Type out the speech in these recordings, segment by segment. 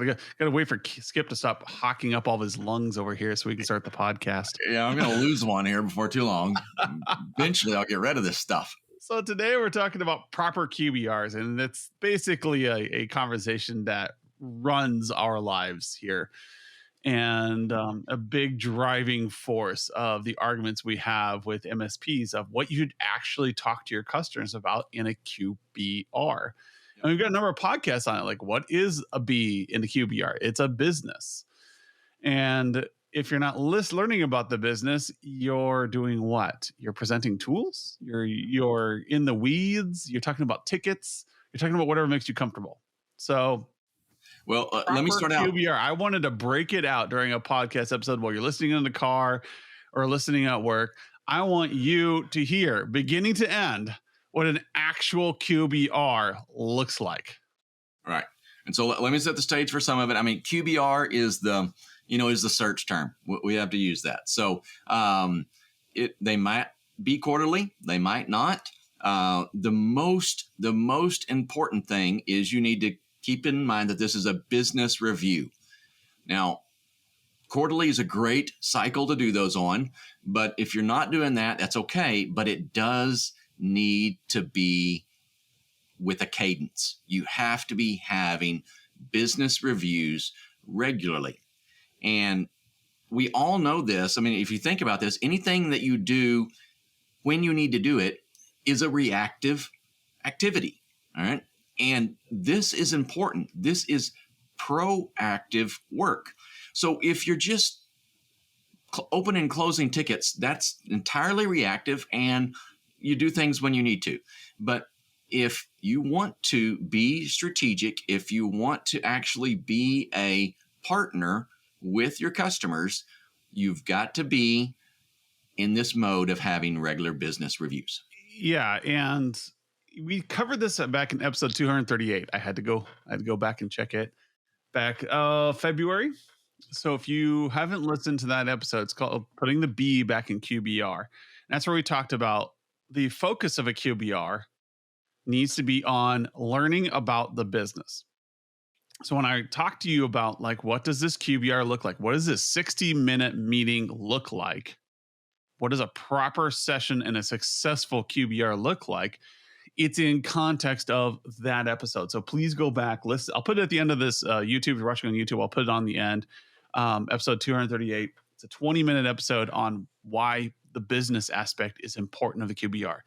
Gotta wait for Skip to stop hawking up all of his lungs over here so we can start the podcast. Yeah, I'm going to lose one here before too long. Eventually, I'll get rid of this stuff. So today we're talking about proper QBRs, and it's basically a conversation that runs our lives here. And a big driving force of the arguments we have with MSPs of what you'd actually talk to your customers about in a QBR. And we've got a number of podcasts on it. Like, what is a B in the QBR? It's a business. And if you're not learning about the business, you're doing what? You're presenting tools. You're in the weeds. You're talking about tickets. You're talking about whatever makes you comfortable. So, well, let me start out. QBR. I wanted to break it out during a podcast episode while you're listening in the car or listening at work. I want you to hear, beginning to end, what an actual QBR looks like. All right. And so let me set the stage for some of it. I mean, QBR is the search term. We have to use that. So they might be quarterly. They might not. The most important thing is you need to keep in mind that this is a business review. Now, quarterly is a great cycle to do those on, but if you're not doing that, that's okay. But it does need to be with a cadence. You have to be having business reviews regularly. And we all know this. I mean, if you think about this, anything that you do when you need to do it is a reactive activity. All right. And this is important. This is proactive work. So if you're just opening and closing tickets, that's entirely reactive and you do things when you need to. But if you want to be strategic, if you want to actually be a partner with your customers, you've got to be in this mode of having regular business reviews. Yeah. And we covered this back in episode 238. I had to go back and check it back February. So if you haven't listened to that episode, it's called Putting the B Back in QBR. And that's where we talked about the focus of a QBR needs to be on learning about the business. So when I talk to you about like, what does this QBR look like? What does this 60-minute meeting look like? What does a proper session and a successful QBR look like? It's in context of that episode. So please go back, listen. I'll put it at the end of this YouTube. If you're watching on YouTube, I'll put it on the end. Episode 238. It's a 20-minute episode on why the business aspect is important of the QBR.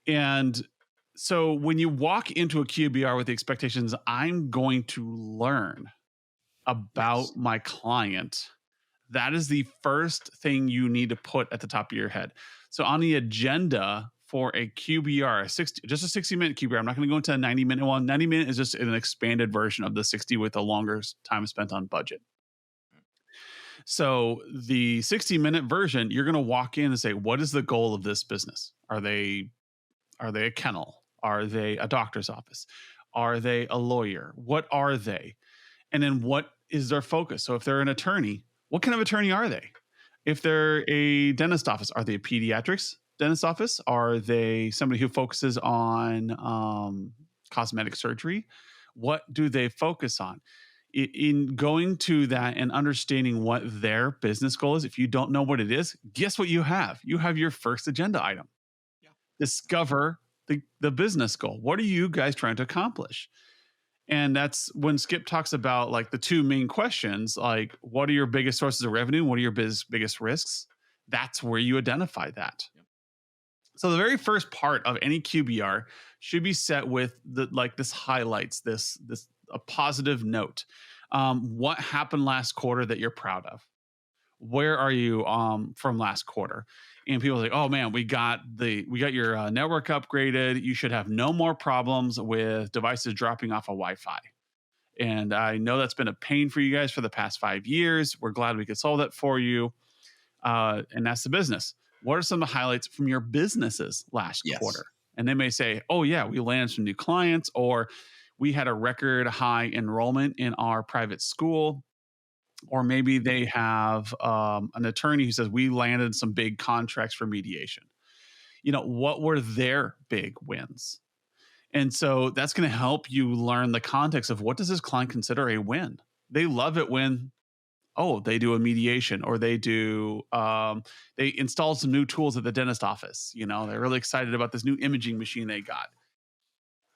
And so when you walk into a QBR with the expectations, I'm going to learn about my client, that is the first thing you need to put at the top of your head. So on the agenda for a QBR, just a 60-minute QBR, I'm not going to go into a 90-minute one. 90-minute is just an expanded version of the 60 with a longer time spent on budget. So the 60-minute version, you're going to walk in and say, what is the goal of this business? Are they a kennel? Are they a doctor's office? Are they a lawyer? What are they? And then what is their focus? So if they're an attorney, what kind of attorney are they? If they're a dentist office, are they a pediatrics dentist office? Are they somebody who focuses on cosmetic surgery? What do they focus on? In going to that and understanding what their business goal is, if you don't know what it is, guess what you have? You have your first agenda item. Yeah. Discover the business goal. What are you guys trying to accomplish? And that's when Skip talks about like the two main questions, like what are your biggest sources of revenue? What are your biggest risks? That's where you identify that. Yep. So the very first part of any QBR should be set with this highlights, this a positive note. What happened last quarter that you're proud of? Where are you from last quarter? And people are like, oh man, we got your network upgraded. You should have no more problems with devices dropping off of Wi-Fi. And I know that's been a pain for you guys for the past 5 years. We're glad we could solve that for you. And that's the business. What are some of the highlights from your businesses last quarter? And they may say, oh yeah, we landed some new clients, or we had a record high enrollment in our private school. Or maybe they have an attorney who says we landed some big contracts for mediation. What were their big wins? And so that's going to help you learn the context of what does this client consider a win. They love it when, oh, they do a mediation, or they installed some new tools at the dentist office. They're really excited about this new imaging machine they got.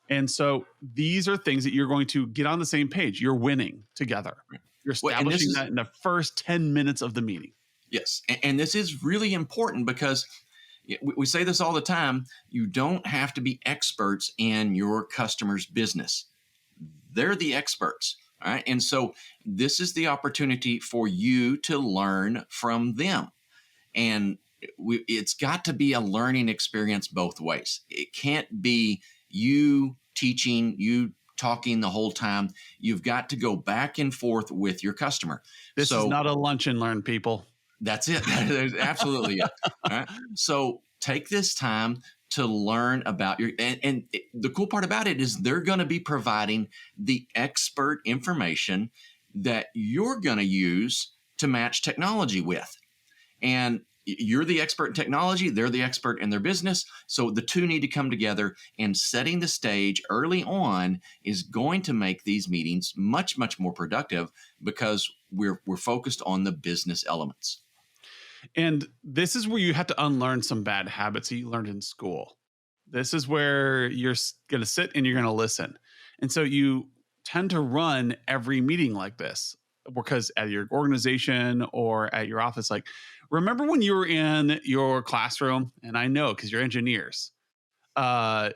And so these are things that you're going to get on the same page. You're winning together. You're Well, and establishing that in the first 10 minutes of the meeting. yes, and this is really important because we say this all the time. You don't have to be experts in your customer's business. They're the experts. All right. And so this is the opportunity for you to learn from them. And it's got to be a learning experience both ways. It can't be you teaching, you talking the whole time. You've got to go back and forth with your customer. This is not a lunch and learn, people. That's it. That's absolutely it. All right. So take this time to learn about and the cool part about it is they're going to be providing the expert information that you're going to use to match technology with. And you're the expert in technology, they're the expert in their business. So the two need to come together, and setting the stage early on is going to make these meetings much, much more productive because we're focused on the business elements. And this is where you have to unlearn some bad habits that you learned in school. This is where you're going to sit and you're going to listen. And so you tend to run every meeting like this because at your organization or at your office, like, remember when you were in your classroom? And I know because you're engineers, how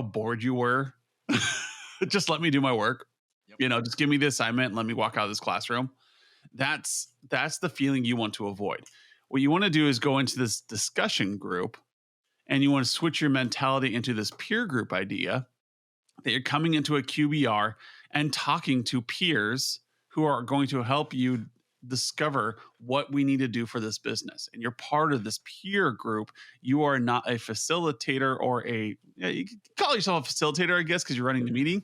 bored you were. Just let me do my work. Yep. Just give me the assignment and let me walk out of this classroom. That's the feeling you want to avoid. What you want to do is go into this discussion group, and you want to switch your mentality into this peer group idea that you're coming into a QBR and talking to peers who are going to help you discover what we need to do for this business. And you're part of this peer group. You are not a facilitator or you can call yourself a facilitator, I guess, because you're running the meeting.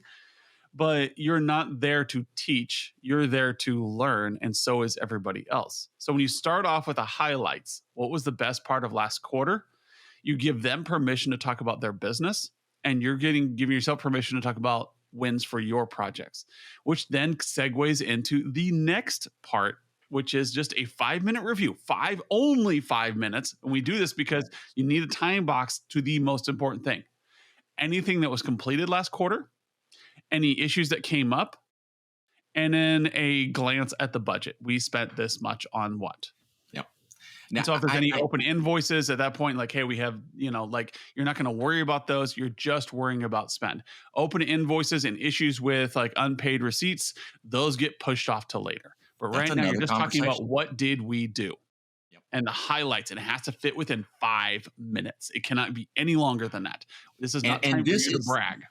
But you're not there to teach, you're there to learn, and so is everybody else. So when you start off with the highlights, what was the best part of last quarter? You give them permission to talk about their business, and you're giving yourself permission to talk about wins for your projects, which then segues into the next part, which is just a 5-minute review, only 5 minutes. And we do this because you need a time box to the most important thing. Anything that was completed last quarter, any issues that came up, and then a glance at the budget. We spent this much on what? Yep. Now, and so if there's any open invoices at that point, like, hey, we have, you're not going to worry about those. You're just worrying about spend. Open invoices and issues with like unpaid receipts, those get pushed off to later. But right now, you're just talking about what did we do? Yep. And the highlights, and it has to fit within 5 minutes. It cannot be any longer than that. This is not time for you to brag.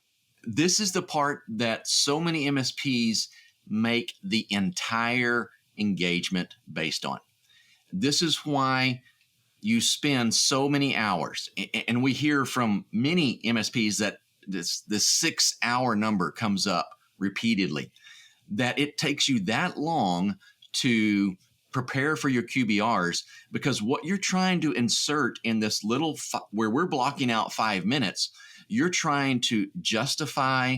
This is the part that so many MSPs make the entire engagement based on. This is why you spend so many hours. And we hear from many MSPs that this 6-hour number comes up repeatedly, that it takes you that long to prepare for your QBRs, because what you're trying to insert in this little, where we're blocking out 5 minutes, you're trying to justify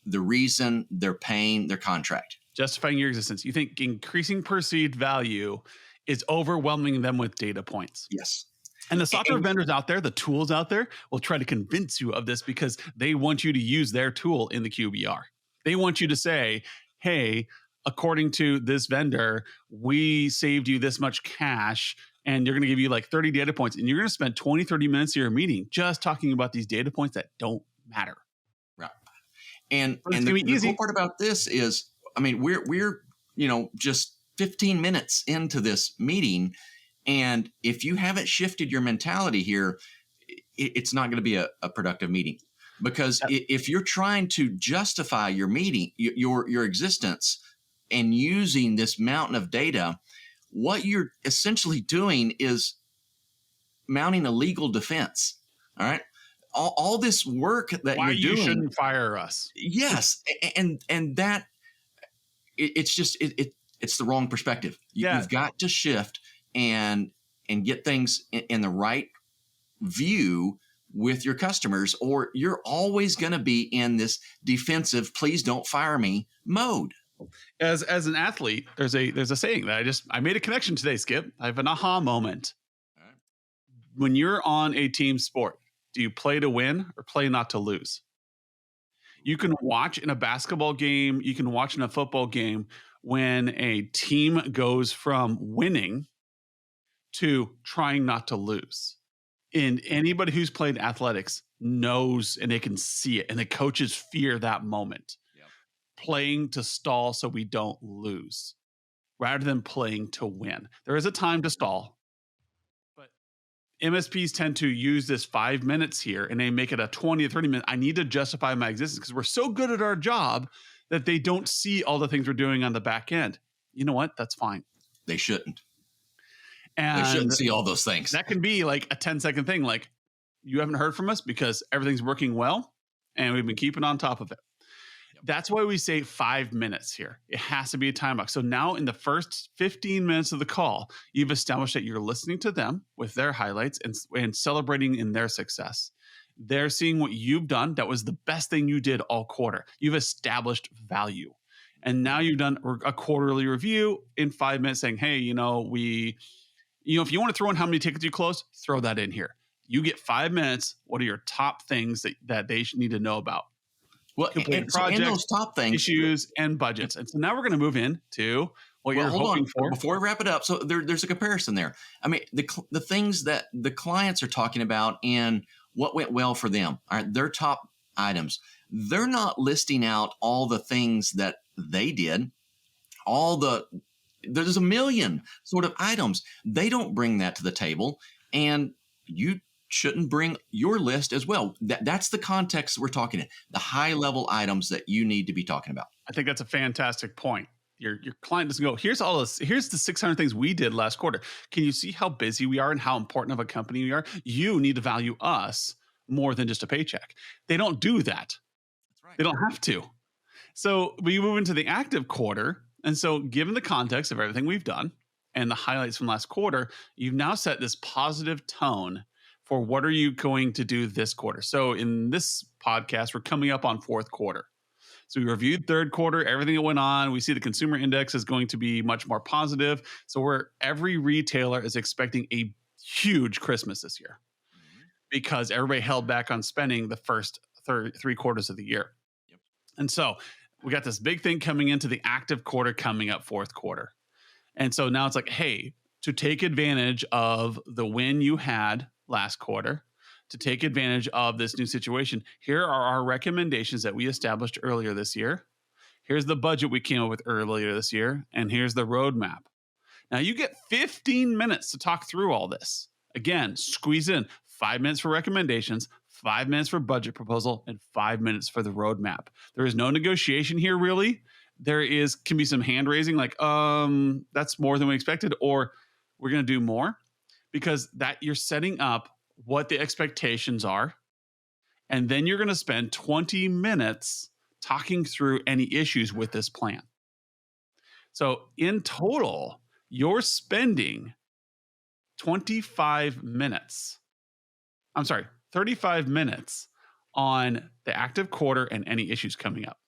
the reason they're paying their contract. Justifying your existence. You think increasing perceived value is overwhelming them with data points. Yes. And the software vendors out there, the tools out there, will try to convince you of this because they want you to use their tool in the QBR. They want you to say, hey, according to this vendor, we saved you this much cash, and they're going to give you like 30 data points, and you're going to spend 20, 30 minutes of your meeting just talking about these data points that don't matter. Right. And the cool part about this is, I mean, we're just 15 minutes into this meeting, and if you haven't shifted your mentality here, it's not going to be a productive meeting. Because if you're trying to justify your meeting, your existence, and using this mountain of data, what you're essentially doing is mounting a legal defense. All right. All this work that Why you're doing. You shouldn't fire us. Yes. And that it's just, it's the wrong perspective. You've got to shift and get things in the right view with your customers, or you're always going to be in this defensive, please don't fire me mode. As an athlete, there's a saying that I made a connection today, Skip. I have an aha moment. When you're on a team sport, do you play to win or play not to lose? You can watch in a basketball game, you can watch in a football game when a team goes from winning to trying not to lose. And anybody who's played athletics knows and they can see it. And the coaches fear that moment. Yep. Playing to stall so we don't lose rather than playing to win. There is a time to stall, but MSPs tend to use this 5 minutes here and they make it a 20 or 30 minute. I need to justify my existence because we're so good at our job that they don't see all the things we're doing on the back end. You know what? That's fine. They shouldn't. And they shouldn't see all those things. That can be like a 10-second thing. Like, you haven't heard from us because everything's working well and we've been keeping on top of it. Yep. That's why we say 5 minutes here. It has to be a time box. So now in the first 15 minutes of the call, you've established that you're listening to them with their highlights and celebrating in their success. They're seeing what you've done. That was the best thing you did all quarter. You've established value. And now you've done a quarterly review in 5 minutes saying, hey, if you want to throw in how many tickets you closed, throw that in here. You get 5 minutes. What are your top things that they need to know about? Well, completed so projects, those top things, issues, and budgets. And so now we're going to move into what you're hoping for. Before we wrap it up, so there's a comparison there. I mean, the things that the clients are talking about and what went well for them, all right, their top items. They're not listing out all the things that they did, there's a million sort of items. They don't bring that to the table, and you shouldn't bring your list as well. That's the context we're talking in, the high level items that you need to be talking about. I think that's a fantastic point. Your client doesn't go, here's the 600 things we did last quarter. Can you see how busy we are and how important of a company we are? You need to value us more than just a paycheck. They don't do that. That's right. They don't have to. So we move into the active quarter. And so given the context of everything we've done and the highlights from last quarter, you've now set this positive tone for what are you going to do this quarter. So in this podcast, we're coming up on fourth quarter. So we reviewed third quarter, everything that went on. We see the consumer index is going to be much more positive. So every retailer is expecting a huge Christmas this year because everybody held back on spending the first three quarters of the year. Yep. And so we got this big thing coming into the active quarter coming up fourth quarter. And so now it's like, hey, to take advantage of the win you had last quarter, to take advantage of this new situation, here are our recommendations that we established earlier this year. Here's the budget we came up with earlier this year, and here's the roadmap. Now you get 15 minutes to talk through all this. Again, squeeze in 5 minutes for recommendations, 5 minutes for budget proposal, and 5 minutes for the roadmap. There is no negotiation here, really. Can be some hand raising, like, that's more than we expected, or we're going to do more, because that you're setting up what the expectations are. And then you're going to spend 20 minutes talking through any issues with this plan. So in total, you're spending 35 minutes on the active quarter and any issues coming up.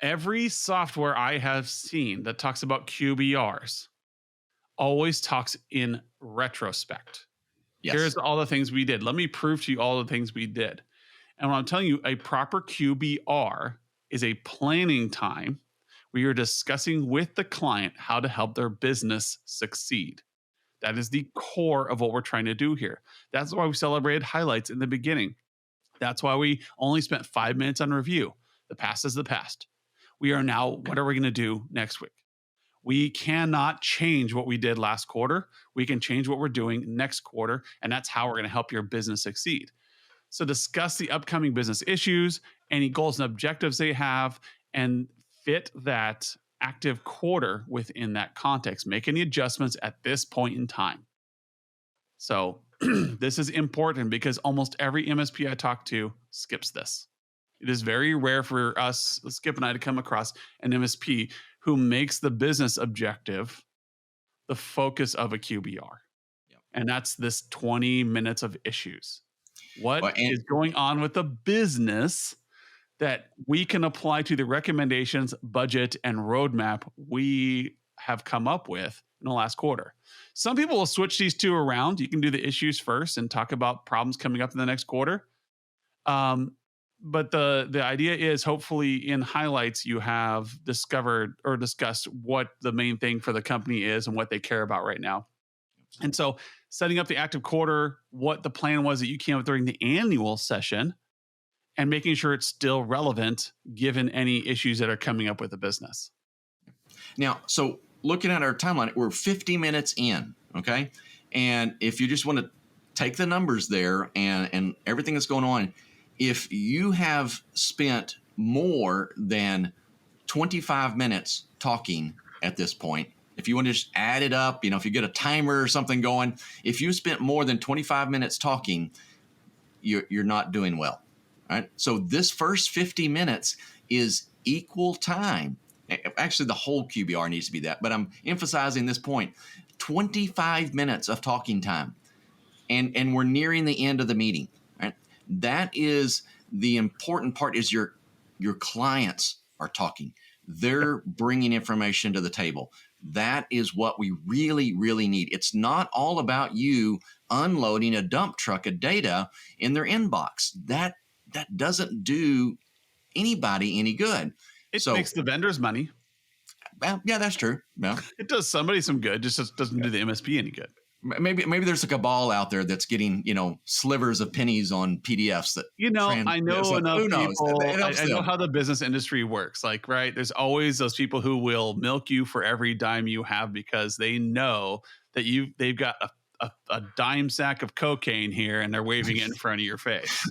Every software I have seen that talks about QBRs always talks in retrospect. Yes. Here's all the things we did. Let me prove to you all the things we did. And what I'm telling you, a proper QBR is a planning time where you're discussing with the client how to help their business succeed. That is the core of what we're trying to do here. That's why we celebrated highlights in the beginning. That's why we only spent 5 minutes on review. The past is the past. We are now, what are we going to do next week? We cannot change what we did last quarter. We can change what we're doing next quarter, and that's how we're going to help your business succeed. So discuss the upcoming business issues, any goals and objectives they have, and fit that active quarter within that context. Make any adjustments at this point in time. So this is important because almost every MSP I talk to skips this. It is very rare for us, Skip and I, to come across an MSP who makes the business objective the focus of a QBR. Yep. And that's this 20 minutes of issues. What Well, and is going on with the business that we can apply to the recommendations, budget, and roadmap we have come up with in the last quarter? Some people will switch these two around. You can do the issues first and talk about problems coming up in the next quarter. Um, but the idea is hopefully in highlights you have discovered or discussed what the main thing for the company is and what they care about right now. And so setting up the active quarter, what the plan was that you came up during the annual session, and making sure it's still relevant given any issues that are coming up with the business. now, so looking at our timeline, we're 50 minutes in, okay? And if you just want to take the numbers there and everything that's going on, if you have spent more than 25 minutes talking at this point, if you want to just add it up, if you get a timer or something going, if you spent more than 25 minutes talking, you're not doing well. Right? So this first 50 minutes is equal time. Actually, the whole QBR needs to be that, but I'm emphasizing this point. 25 minutes of talking time. And we're nearing the end of the meeting. Right? That is the important part, is your clients are talking. They're bringing information to the table. That is what we really, really need. It's not all about you unloading a dump truck of data in their inbox. That doesn't do anybody any good. It makes the vendors money. Well, yeah, that's true. Yeah. It does somebody some good, just doesn't do the MSP any good. Maybe there's a cabal out there that's getting, slivers of pennies on PDFs that, I know so enough who knows? people. I know them. how the business industry works. Like, right, there's always those people who will milk you for every dime you have because they know that they've got a dime sack of cocaine here and they're waving it in front of your face.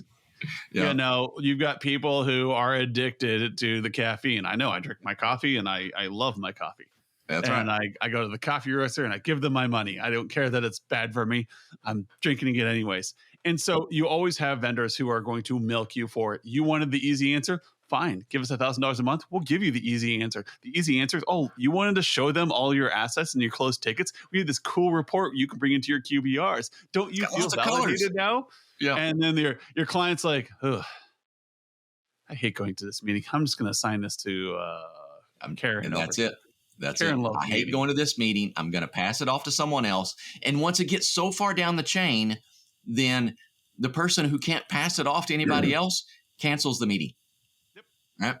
Yeah. You've got people who are addicted to the caffeine. I know. I drink my coffee and I love my coffee. That's and right. I go to the coffee roaster and I give them my money. I don't care that it's bad for me. I'm drinking it anyways. And so you always have vendors who are going to milk you for it. You wanted the easy answer? Fine. Give us $1,000 a month. We'll give you the easy answer. The easy answer is, you wanted to show them all your assets and your closed tickets? We have this cool report you can bring into your QBRs. Don't you feel validated now? Yeah. And then your client's like, ugh, I hate going to this meeting. I'm just going to assign this to Karen. And that's it. That's Karen it. I hate going to this meeting. I'm going to pass it off to someone else. And once it gets so far down the chain, then the person who can't pass it off to anybody else cancels the meeting. Yep. Right?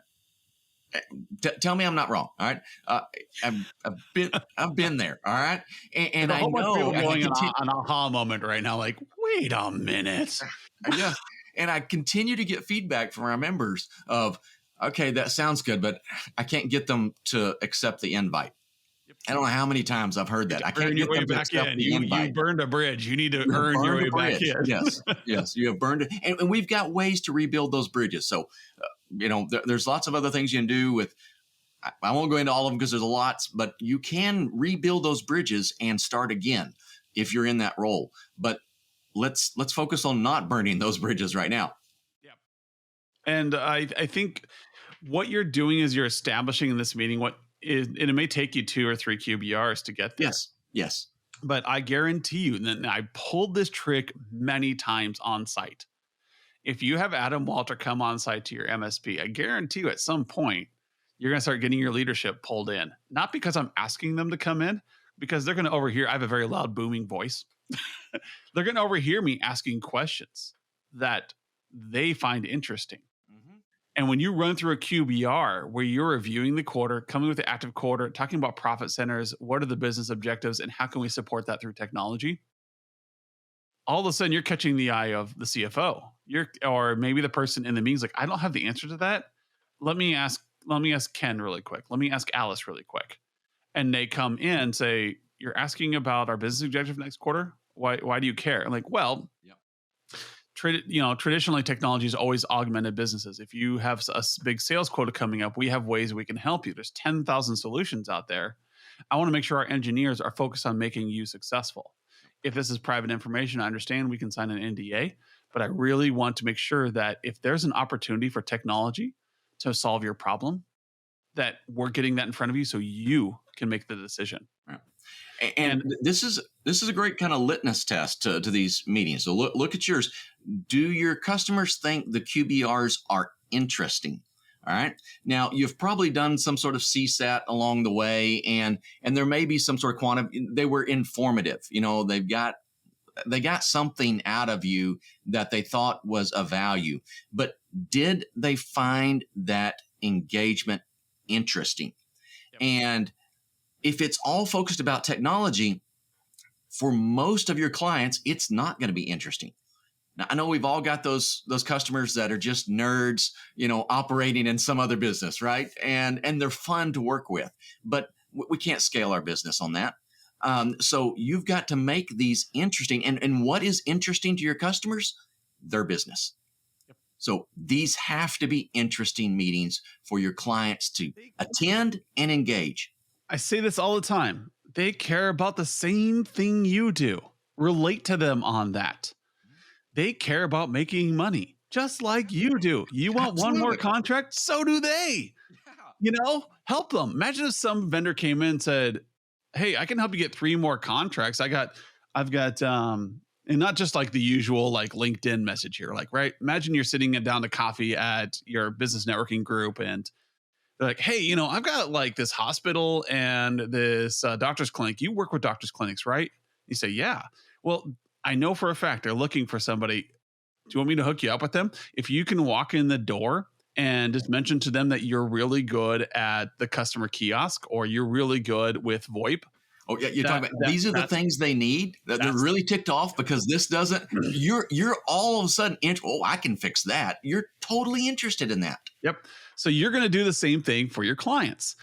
Tell me I'm not wrong. All right. I've been there. All right. And I know going an aha moment right now. Like, wait a minute. Yeah. And I continue to get feedback from our members of, okay, that sounds good, but I can't get them to accept the invite. I don't know how many times I've heard that. I can't get them to accept the invite. You burned a bridge. You need to earn your way back in. Yes, you have burned it. And we've got ways to rebuild those bridges. So, there's lots of other things you can do with, I won't go into all of them because there's a lot, but you can rebuild those bridges and start again if you're in that role. But let's focus on not burning those bridges right now. And I think what you're doing is you're establishing in this meeting and it may take you 2 or 3 QBRs to get there. Yes. But I guarantee you, and I pulled this trick many times on site. If you have Adam Walter come on site to your MSP, I guarantee you at some point, you're going to start getting your leadership pulled in. Not because I'm asking them to come in, because they're going to overhear. I have a very loud, booming voice. They're going to overhear me asking questions that they find interesting. And when you run through a QBR where you're reviewing the quarter, coming with the active quarter, talking about profit centers, what are the business objectives, and how can we support that through technology? All of a sudden, you're catching the eye of the CFO. Or maybe the person in the meeting's like, I don't have the answer to that. Let me ask Ken really quick. Let me ask Alice really quick. And they come in and say, you're asking about our business objective next quarter? Why do you care? I'm like, well, traditionally technology has always augmented businesses. If you have a big sales quota coming up, we have ways we can help you. There's 10,000 solutions out there. I want to make sure our engineers are focused on making you successful. If this is private information, I understand we can sign an NDA, but I really want to make sure that if there's an opportunity for technology to solve your problem, that we're getting that in front of you so you can make the decision. Right. And And this is a great kind of litmus test to these meetings. So look at yours. Do your customers think the QBRs are interesting? All right. Now you've probably done some sort of CSAT along the way, and there may be some sort of they were informative. They got something out of you that they thought was of value. But did they find that engagement interesting? yep. And if it's all focused about technology, for most of your clients, it's not going to be interesting. Now, I know we've all got those customers that are just nerds, operating in some other business, right? And they're fun to work with, but we can't scale our business on that. So you've got to make these interesting. And what is interesting to your customers? Their business. Yep. So these have to be interesting meetings for your clients to They- attend and engage. I say this all the time. They care about the same thing you do. Relate to them on that. They care about making money just like you do. You want one more Absolutely. contract? So do they. Help them. Imagine if some vendor came in and said, "Hey, I can help you get 3 more contracts. I've got and not just like the usual like LinkedIn message here, like, right? Imagine you're sitting down to coffee at your business networking group and they're like, "Hey, I've got like this hospital and this doctor's clinic. You work with doctor's clinics, right?" You say, "Yeah." "Well, I know for a fact they're looking for somebody. Do you want me to hook you up with them? If you can walk in the door and just mention to them that you're really good at the customer kiosk or you're really good with VoIP." Oh yeah, you're talking about these are the things they need that they're really ticked off because this doesn't. You're all of a sudden. I can fix that. You're totally interested in that. Yep. So you're going to do the same thing for your clients.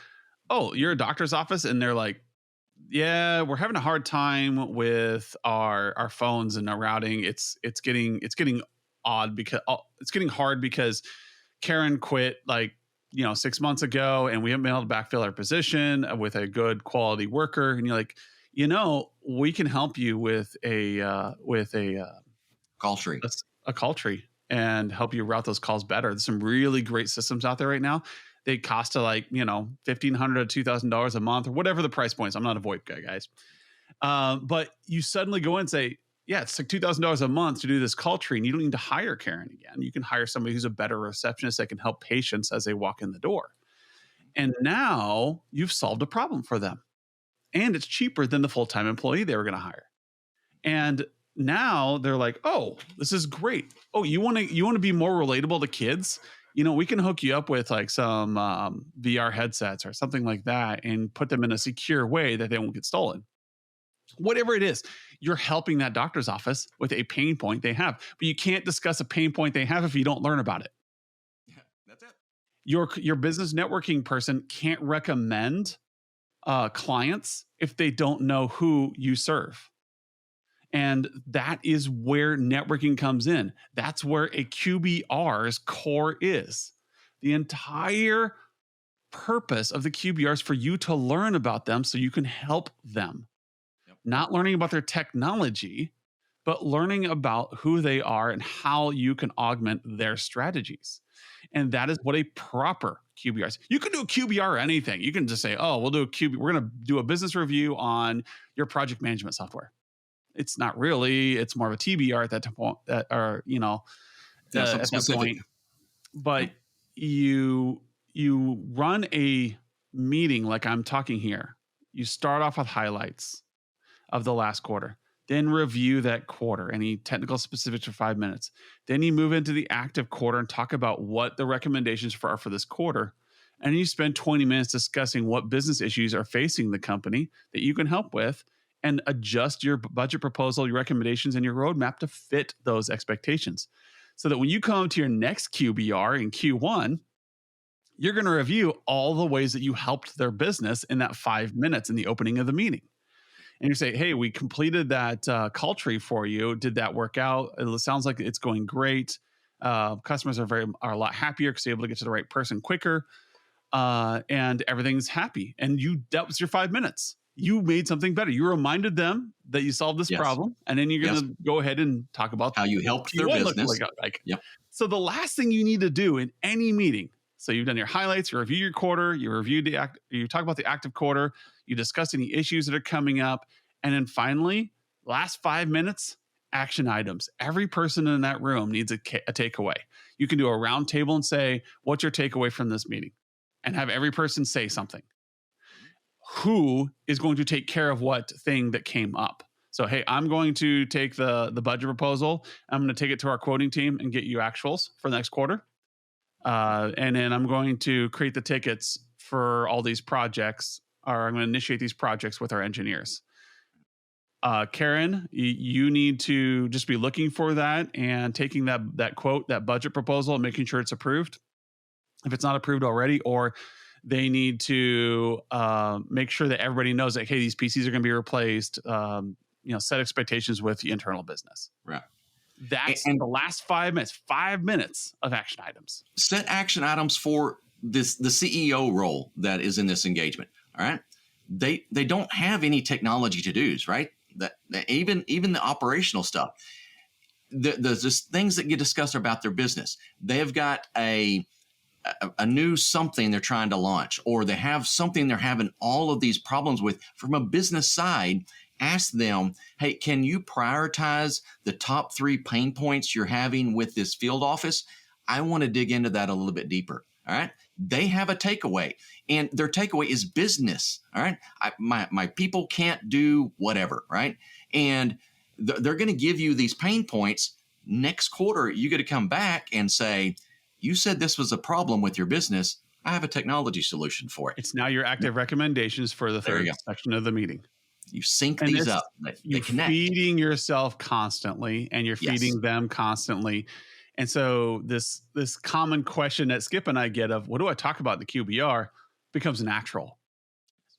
Oh, you're a doctor's office and they're like, "Yeah, we're having a hard time with our phones and our routing. It's getting odd because it's getting hard because Karen quit like 6 months ago, and we haven't been able to backfill our position with a good quality worker." And you're like, we can help you with a Call tree. a call tree and help you route those calls better. There's some really great systems out there right now. They cost to like $1,500 to $2,000 a month or whatever the price point is. I'm not a VoIP guy, guys. But you suddenly go in and say, "Yeah, it's like $2,000 a month to do this call tree," and you don't need to hire Karen again. You can hire somebody who's a better receptionist that can help patients as they walk in the door. And now you've solved a problem for them. And it's cheaper than the full-time employee they were going to hire. And now they're like, "Oh, this is great. Oh, you want to be more relatable to kids? We can hook you up with like some VR headsets or something like that and put them in a secure way that they won't get stolen." Whatever it is, you're helping that doctor's office with a pain point they have. But you can't discuss a pain point they have if you don't learn about it. Yeah, that's it. Your business networking person can't recommend clients if they don't know who you serve. And that is where networking comes in. That's where a QBR's core is. The entire purpose of the QBRs for you to learn about them so you can help them. Yep. Not learning about their technology, but learning about who they are and how you can augment their strategies. And that is what a proper QBR is. You can do a QBR or anything. You can just say, "Oh, we'll do a QB. We're going to do a business review on your project management software." It's not really. It's more of a TBR at that point. At that point. But you run a meeting like I'm talking here. You start off with highlights of the last quarter, then review that quarter, any technical specifics for 5 minutes. Then you move into the active quarter and talk about what the recommendations are for this quarter. And you spend 20 minutes discussing what business issues are facing the company that you can help with and adjust your budget proposal, your recommendations, and your roadmap to fit those expectations. So that when you come to your next QBR in Q1, you're going to review all the ways that you helped their business in that 5 minutes in the opening of the meeting. And you say, "Hey, we completed that call tree for you. Did that work out? It sounds like it's going great. Customers are a lot happier because they're able to get to the right person quicker, and everything's happy." And that was your 5 minutes. You made something better. You reminded them that you solved this problem, and then you're going to go ahead and talk about how you helped their business. So the last thing you need to do in any meeting, So you've done your highlights, you review your quarter, you talk about the active quarter, you discuss any issues that are coming up, and then finally, last 5 minutes, action items. Every person in that room needs a takeaway. You can do a round table and say, "What's your takeaway from this meeting?" And have every person say something. Who is going to take care of what thing that came up? So, hey, I'm going to take the budget proposal. I'm going to take it to our quoting team and get you actuals for the next quarter. And then I'm going to create the tickets for all these projects, or I'm going to initiate these projects with our engineers. Karen, you need to just be looking for that and taking that quote, that budget proposal, and making sure it's approved. If it's not approved already, or they need to make sure that everybody knows that, hey, these PCs are going to be replaced. Set expectations with the internal business. Right. That's the last 5 minutes of action items. Set action items for the CEO role that is in this engagement. All right. They don't have any technology to dos, right? That even the operational stuff. There's just things that get discussed about their business. They've got a new something they're trying to launch, or they have something they're having all of these problems with from a business side. Ask them, hey, can you prioritize the top 3 pain points you're having with this field office? I want to dig into that a little bit deeper. All right. They have a takeaway, and their takeaway is business. All right. My people can't do whatever. Right. And they're going to give you these pain points. Next quarter, you got to come back and say, you said this was a problem with your business. I have a technology solution for it. It's now your active recommendations for the third section of the meeting. You sync these up. They connect. You're feeding yourself constantly, and you're feeding them constantly. And so this common question that Skip and I get of, what do I talk about in the QBR, becomes natural.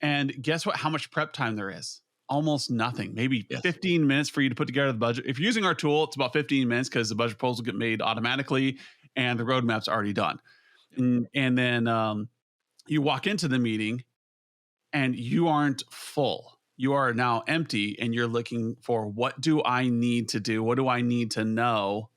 And guess what? How much prep time there is? Almost nothing. Maybe 15 minutes for you to put together the budget. If you're using our tool, it's about 15 minutes because the budget proposal get made automatically and the roadmap's already done. And then you walk into the meeting and you aren't full. You are now empty, and you're looking for, what do I need to do? What do I need to know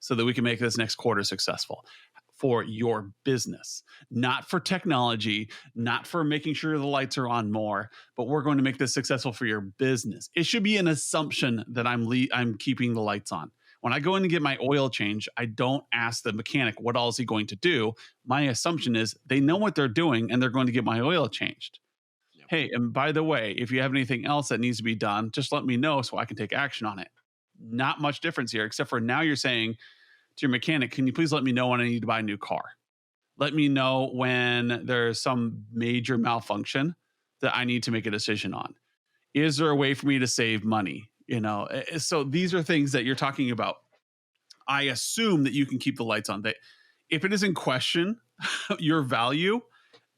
so that we can make this next quarter successful for your business? Not for technology, not for making sure the lights are on more, but we're going to make this successful for your business. It should be an assumption that I'm keeping the lights on. When I go in and get my oil change, I don't ask the mechanic, what all is he going to do? My assumption is they know what they're doing and they're going to get my oil changed. Hey, and by the way, if you have anything else that needs to be done, just let me know so I can take action on it. Not much difference here, except for now you're saying to your mechanic, can you please let me know when I need to buy a new car? Let me know when there's some major malfunction that I need to make a decision on. Is there a way for me to save money? So these are things that you're talking about. I assume that you can keep the lights on. That if it is in question, your value,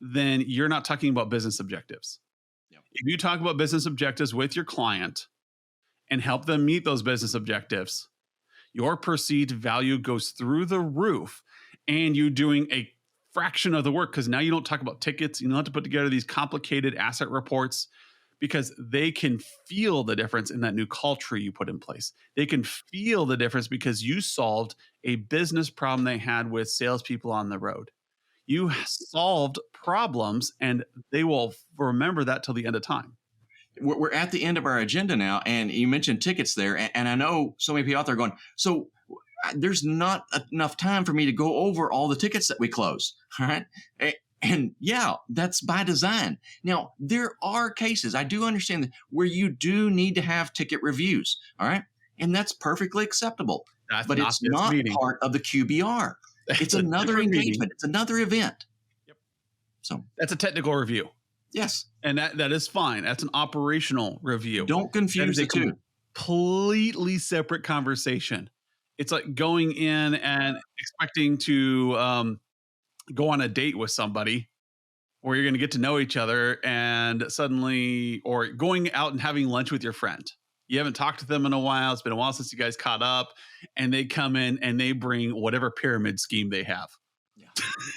then you're not talking about business objectives. If you talk about business objectives with your client and help them meet those business objectives, your perceived value goes through the roof, and you're doing a fraction of the work, because now you don't talk about tickets. You don't have to put together these complicated asset reports, because they can feel the difference in that new culture you put in place. They can feel the difference because you solved a business problem they had with salespeople on the road. You solved problems, and they will remember that till the end of time. We're at the end of our agenda now, and you mentioned tickets there, and I know so many people out there going, so there's not enough time for me to go over all the tickets that we close, all right? And yeah, that's by design. Now, there are cases, I do understand that, where you do need to have ticket reviews, all right? And that's perfectly acceptable. But it's not part of the QBR. It's another engagement. It's another event. Yep. So that's a technical review. Yes. And that is fine. That's an operational review. Don't confuse the two. Completely separate conversation. It's like going in and expecting to go on a date with somebody where you're going to get to know each other, and suddenly, or going out and having lunch with your friend. You haven't talked to them in a while. It's been a while since you guys caught up, and they come in and they bring whatever pyramid scheme they have. Yeah.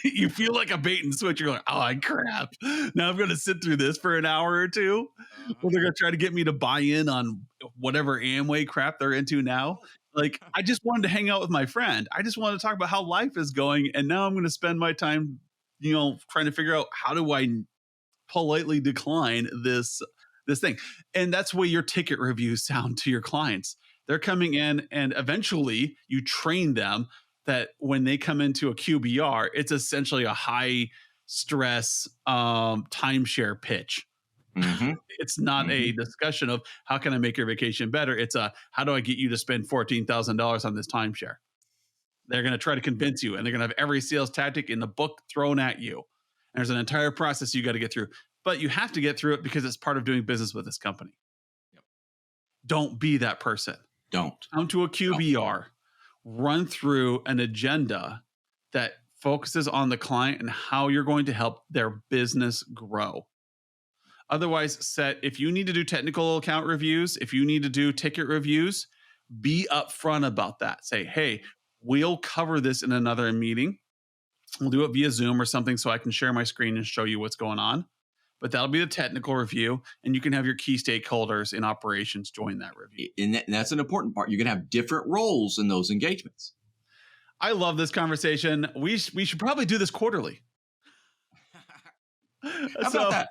You feel like a bait and switch. You're like, oh, crap. Now I'm going to sit through this for an hour or two. Well, they're going to try to get me to buy in on whatever Amway crap they're into now. Like, I just wanted to hang out with my friend. I just wanted to talk about how life is going. And now I'm going to spend my time trying to figure out how do I politely decline this thing. And that's the way your ticket reviews sound to your clients. They're coming in, and eventually you train them that when they come into a QBR, it's essentially a high stress timeshare pitch. Mm-hmm. It's not a discussion of how can I make your vacation better. It's a how do I get you to spend $14,000 on this timeshare. They're going to try to convince you, and they're going to have every sales tactic in the book thrown at you. And there's an entire process you got to get through, but you have to get through it because it's part of doing business with this company. Yep. Don't be that person. Don't come to a QBR, run through an agenda that focuses on the client and how you're going to help their business grow. Otherwise, if you need to do technical account reviews, if you need to do ticket reviews, be upfront about that. Say, hey, we'll cover this in another meeting. We'll do it via Zoom or something so I can share my screen and show you what's going on. But that'll be the technical review, and you can have your key stakeholders in operations join that review. And that's an important part. You're going to have different roles in those engagements. I love this conversation. We should probably do this quarterly. How about that?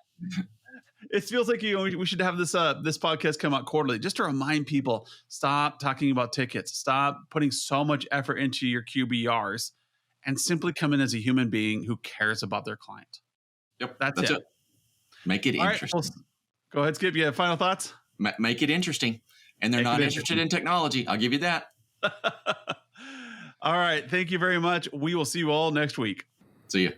It feels like we should have this podcast come out quarterly just to remind people, stop talking about tickets, stop putting so much effort into your QBRs, and simply come in as a human being who cares about their client. Yep, that's it. Make it interesting. Right, go ahead, Skip. You have final thoughts? Make it interesting. And they're not interested in technology. I'll give you that. All right. Thank you very much. We will see you all next week. See you.